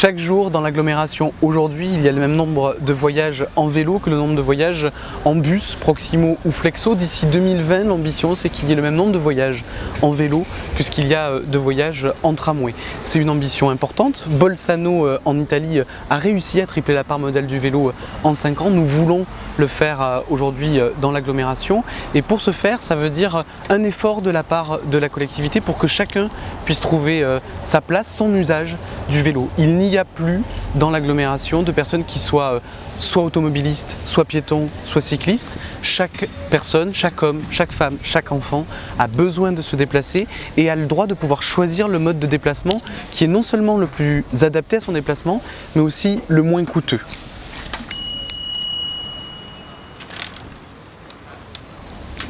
Chaque jour dans l'agglomération aujourd'hui, il y a le même nombre de voyages en vélo que le nombre de voyages en bus, Proximo ou Flexo. D'ici 2020, l'ambition c'est qu'il y ait le même nombre de voyages en vélo que ce qu'il y a de voyages en tramway. C'est une ambition importante. Bolzano en Italie a réussi à tripler la part modale du vélo en 5 ans. Nous voulons le faire aujourd'hui dans l'agglomération et pour ce faire, ça veut dire un effort de la part de la collectivité pour que chacun puisse trouver sa place, son usage du vélo. Il n'y a plus dans l'agglomération de personnes qui soient soit automobilistes, soit piétons, soit cyclistes. Chaque personne, chaque homme, chaque femme, chaque enfant a besoin de se déplacer et a le droit de pouvoir choisir le mode de déplacement qui est non seulement le plus adapté à son déplacement, mais aussi le moins coûteux.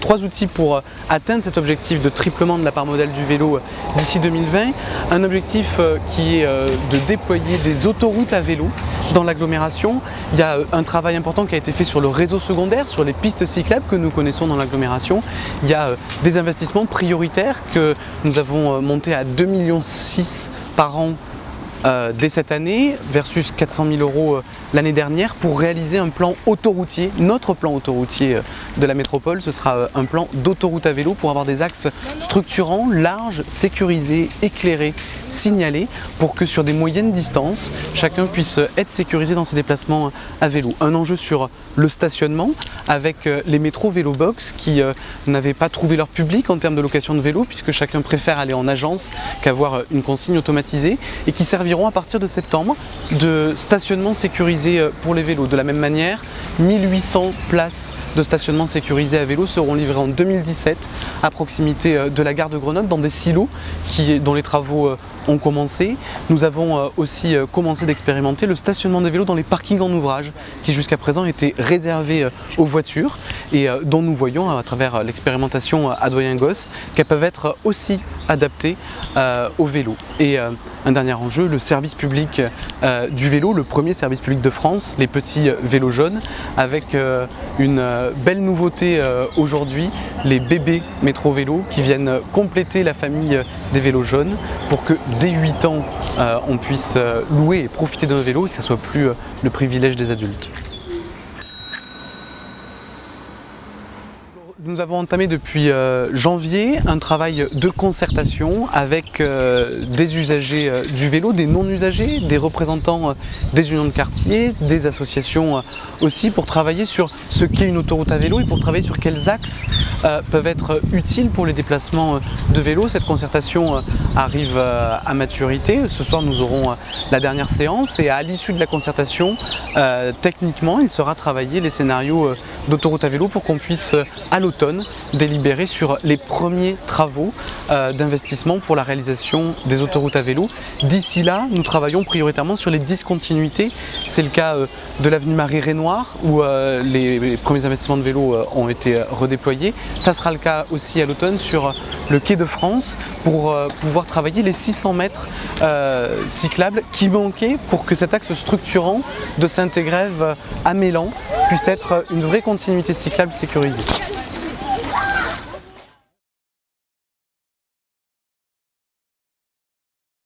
Trois outils pour atteindre cet objectif de triplement de la part modale du vélo d'ici 2020. Un objectif qui est de déployer des autoroutes à vélo dans l'agglomération. Il y a un travail important qui a été fait sur le réseau secondaire, sur les pistes cyclables que nous connaissons dans l'agglomération. Il y a des investissements prioritaires que nous avons montés à 2,6 millions par an dès cette année versus 400 000 € l'année dernière pour réaliser un plan autoroutier. Notre plan autoroutier de la métropole, ce sera un plan d'autoroute à vélo pour avoir des axes structurants, larges, sécurisés, éclairés, signalés pour que sur des moyennes distances, chacun puisse être sécurisé dans ses déplacements à vélo. Un enjeu sur le stationnement avec les métros vélo box qui n'avaient pas trouvé leur public en termes de location de vélo puisque chacun préfère aller en agence qu'avoir une consigne automatisée et qui serviront à partir de septembre de stationnement sécurisé pour les vélos. De la même manière, 1800 places de stationnement sécurisé à vélo seront livrées en 2017 à proximité de la gare de Grenoble dans des silos dont les travaux ont commencé. Nous avons aussi commencé d'expérimenter le stationnement des vélos dans les parkings en ouvrage qui jusqu'à présent étaient réservés aux voitures et dont nous voyons à travers l'expérimentation à Doyen-Gosse qu'elles peuvent être aussi adaptées au vélo. Et un dernier enjeu, le service public du vélo, le premier service public de France, les petits vélos jaunes, avec une belle nouveauté aujourd'hui, les bébés métro vélo qui viennent compléter la famille des vélos jaunes pour que dès 8 ans on puisse louer et profiter d'un vélo et que ce ne soit plus le privilège des adultes. Nous avons entamé depuis janvier un travail de concertation avec des usagers du vélo, des non-usagers, des représentants des unions de quartier, des associations aussi pour travailler sur ce qu'est une autoroute à vélo et pour travailler sur quels axes peuvent être utiles pour les déplacements de vélo. Cette concertation arrive à maturité. Ce soir nous aurons la dernière séance et à l'issue de la concertation, techniquement il sera travaillé les scénarios d'autoroute à vélo pour qu'on puisse à l'automne délibérer sur les premiers travaux d'investissement pour la réalisation des autoroutes à vélo. D'ici là, nous travaillons prioritairement sur les discontinuités. C'est le cas de l'avenue Marie-Renoir où les premiers investissements de vélo ont été redéployés. Ça sera le cas aussi à l'automne sur le quai de France pour pouvoir travailler les 600 mètres cyclables qui manquaient pour que cet axe structurant de Saint-Égrève à Mélan puisse être une vraie continuité cyclable sécurisée.